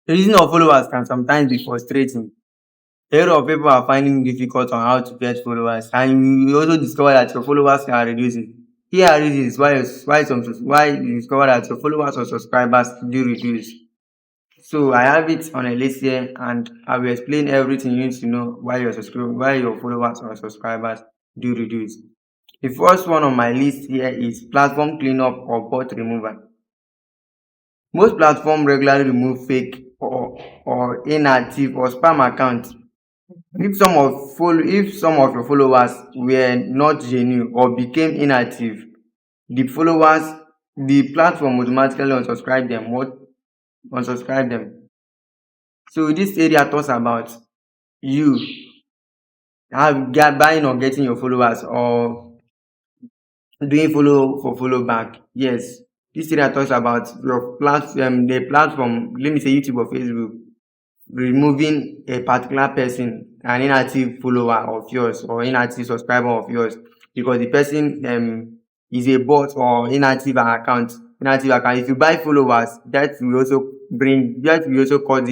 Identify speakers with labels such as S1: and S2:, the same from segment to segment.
S1: Raising of followers can sometimes be frustrating. A lot of people are finding it difficult on how to get followers, and you also discover that your followers are reducing. Here are reasons why you discover that your followers or subscribers do reduce. So I have it on a list here, and I will explain everything you need to know why your followers or subscribers do reduce. The first one on my list here is platform cleanup or bot removal. Most platforms regularly remove fake or inactive or spam accounts. If some of your followers were not genuine or became inactive, the followers the platform automatically unsubscribe them. So this area talks about you buying or getting your followers or doing follow back. Yes, this area talks about the platform, let me say YouTube or Facebook, removing a particular person, an inactive follower of yours or inactive subscriber of yours, because the person is a bot or inactive account. If you buy followers, that will also cause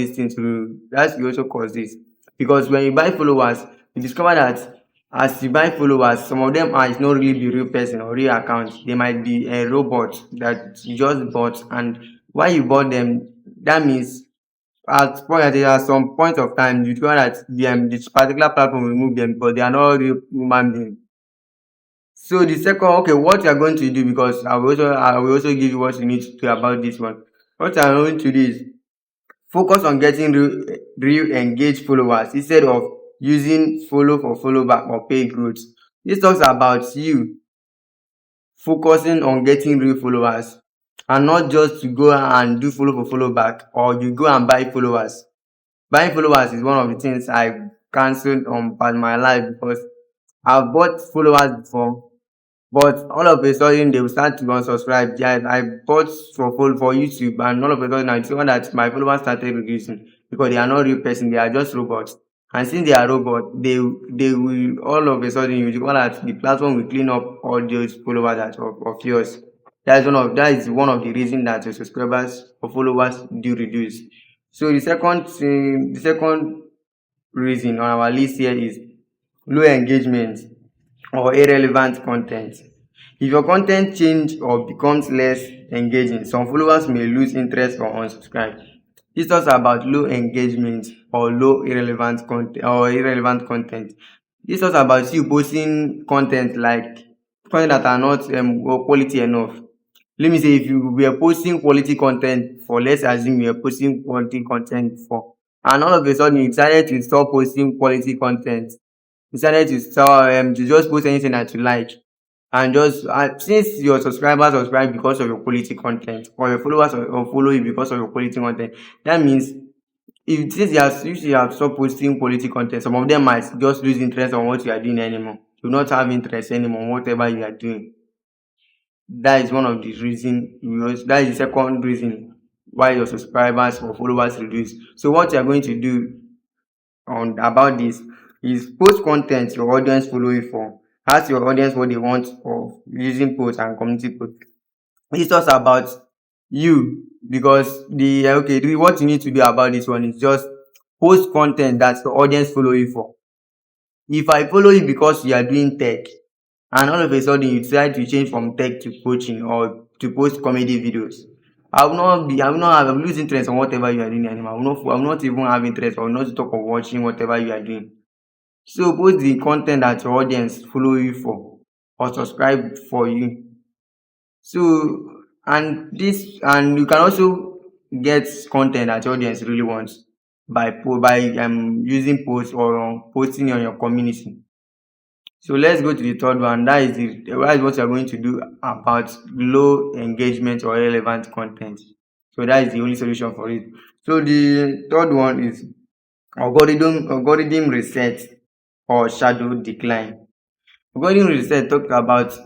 S1: this, because when you buy followers, you discover that as you buy followers, some of them might not really be real person or real account. They might be a robot that you just bought, and why you bought them, that means at some point of time you discover that this particular platform will remove them because they are not real human being. So the second, okay, what you are going to do, because I will also give you what you need to do about this one. What you are going to do is focus on getting real engaged followers instead of using follow for follow back or paid growth. This talks about you focusing on getting real followers and not just to go and do follow for follow back, or you go and buy followers. Buying followers is one of the things I cancelled on part my life, because I've bought followers before, but all of a sudden they will start to unsubscribe. Yeah, I bought for YouTube, and all of a sudden I discovered that my followers started reducing because they are not real person, they are just robots. And since they are robots, they will all of a sudden you discover that the platform will clean up all those followers of yours. That is one of the reasons that your subscribers or followers do reduce. So the second reason on our list here is low engagement or irrelevant content. If your content change or becomes less engaging, some followers may lose interest or unsubscribe. This talks about low engagement or low irrelevant content. This talks about you posting content that are not quality enough. Let me say, if you were posting quality content for, let's assume you were posting quality content before, and all of a sudden you decided to stop posting quality content, decided to start to just post anything that you like, and just since your subscribers subscribe because of your quality content, or your followers or follow you because of your quality content, that means if you have stopped posting quality content, some of them might just lose interest on what you are doing anymore. Do not have interest anymore in whatever you are doing. That is one of the reason. That is the second reason why your subscribers or followers reduce. So what you are going to do on about this is post content your audience follow you for. Ask your audience what they want of using post and community post. It's just about you, because what you need to do about this one is just post content that your audience follow you for. If I follow you because you are doing tech, and all of a sudden you decide to change from tech to coaching or to post comedy videos, I will lose interest on whatever you are doing anymore. I will not even have interest, or not talk of watching whatever you are doing. So post the content that your audience follow you for or subscribe for you. So, and you can also get content that your audience really wants by using posts or posting on your community. So let's go to the third one. That is what you are going to do about low engagement or irrelevant content. So that is the only solution for it. So the third one is algorithm reset or shadow decline. Algorithm reset talk about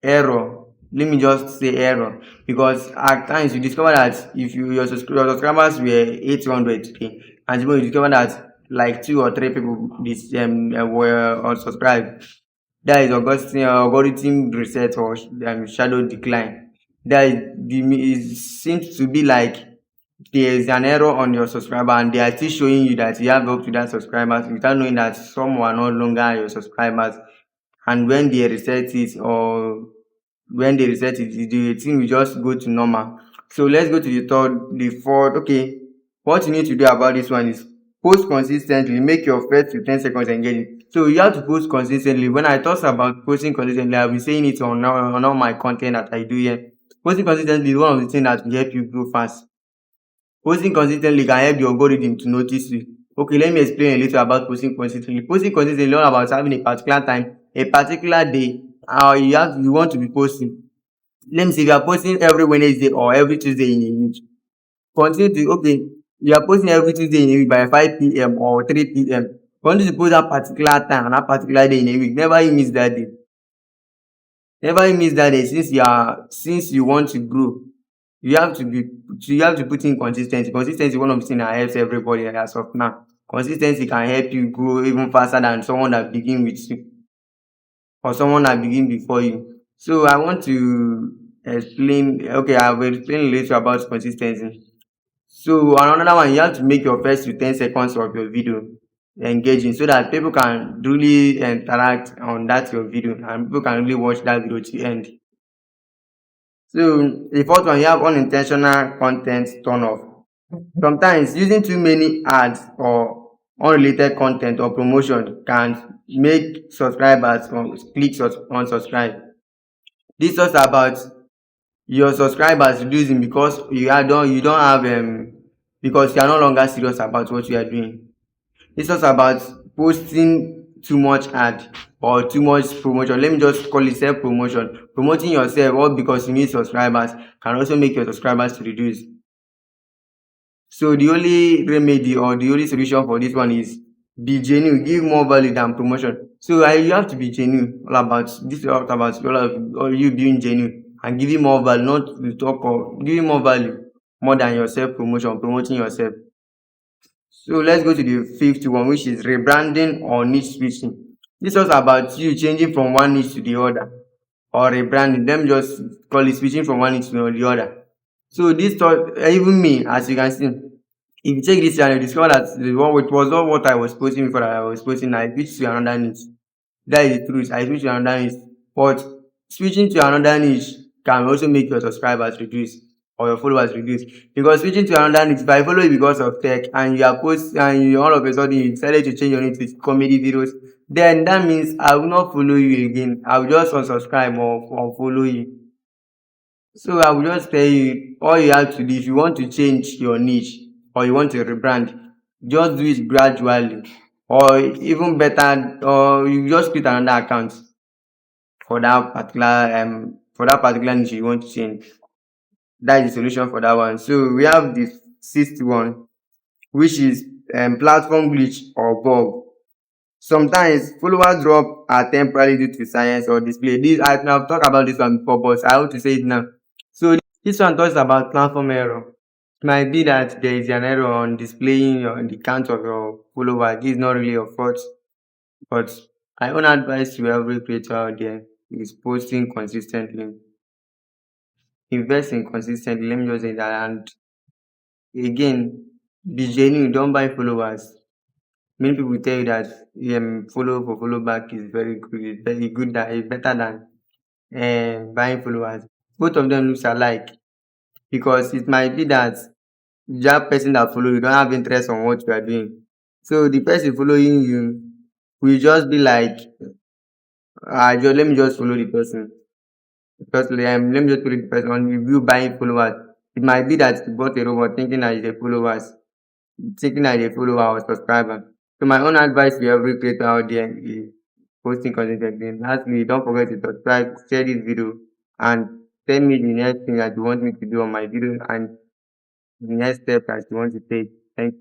S1: error. Let me just say error, because at times you discover that if your subscribers were 800 today, and you discover that like 2 or 3 people were unsubscribed. That is algorithm reset or shadow decline. That is seems to be like there's an error on your subscriber and they are still showing you that you have up to that subscribers without knowing that some are no longer your subscribers, and when they reset it, or when they reset it, the thing will just go to normal. So let's go to the fourth. Okay, what you need to do about this one is post consistently. Make your first to 10 seconds engaging. So you have to post consistently. When I talk about posting consistently, I'll be saying it on all my content that I do here. Posting consistently is one of the things that will help you grow fast. Posting consistently can help the algorithm to notice you. Okay, let me explain a little about posting consistently. Posting consistently is all about having a particular time, a particular day, you want to be posting. Let me say, if you are posting every Wednesday or every Tuesday in a week, continue to, okay, you are posting every Tuesday in a week by 5 p.m. or 3 p.m. Continue to post that particular time and that particular day in a week. Never you miss that day. Never you miss that day, since you want to grow. You have to put in consistency. Consistency is one of the things that helps everybody as of now. Consistency can help you grow even faster than someone that begin with you or someone that begin before you. So I want to explain. Okay, I will explain a little about consistency. So another one, you have to make your first to 10 seconds of your video engaging so that people can really interact on that your video and people can really watch that video to end. So the fourth one, you have unintentional content turn off. Sometimes using too many ads or unrelated content or promotion can make subscribers unsubscribe. This talks about your subscribers reducing because you don't have because you are no longer serious about what you are doing. This talks about posting too much ad or too much promotion. Let me just call it self promotion. Promoting yourself all because you need subscribers can also make your subscribers to reduce. So the only remedy or the only solution for this one is be genuine, give more value than promotion. So you have to be genuine. All about this is all about all you being genuine and giving more value, not to talk of giving more value more than your self promotion, promoting yourself. So let's go to the fifth one, which is rebranding or niche switching. This was about you changing from one niche to the other, or rebranding. Them just call it switching from one niche to the other. So this thought, even me, as you can see, if you check this channel, you discover that it was not what I was posting before that I was posting. I switched to another niche. That is the truth. I switched to another niche. But switching to another niche can also make your subscribers reduce or your followers reduce. Because switching to another niche, if I follow you because of tech and you are post and you all of a sudden you decided to change your niche to comedy videos, then that means I will not follow you again. I will just unsubscribe or unfollow you. So I will just tell you, all you have to do if you want to change your niche or you want to rebrand, just do it gradually, or even better, or you just create another account for that particular niche you want to change. That is the solution for that one. So we have the sixth one, which is platform glitch or bug. Sometimes followers drop are temporarily due to science or display. I've talked about this one before, but I want to say it now. So this one talks about platform error. It might be that there is an error on displaying the count of your followers. This is not really your fault, but my own advice to every creator out there is posting consistently. Invest in consistently. Let me just say that. And again, be genuine. Don't buy followers. Many people tell you that follow back is very good. It's very good that it's better than buying followers. Both of them looks alike because it might be that that person that follow you don't have interest on what you are doing. So the person following you will just be like, let me just follow the person. Because let me just follow the person. On you buying followers, it might be that you bought a robot thinking that a follower or subscriber. So my own advice to every creator out there is posting content again. Lastly, don't forget to subscribe, share this video, and tell me the next thing that you want me to do on my video and the next step that you want to take. Thank you.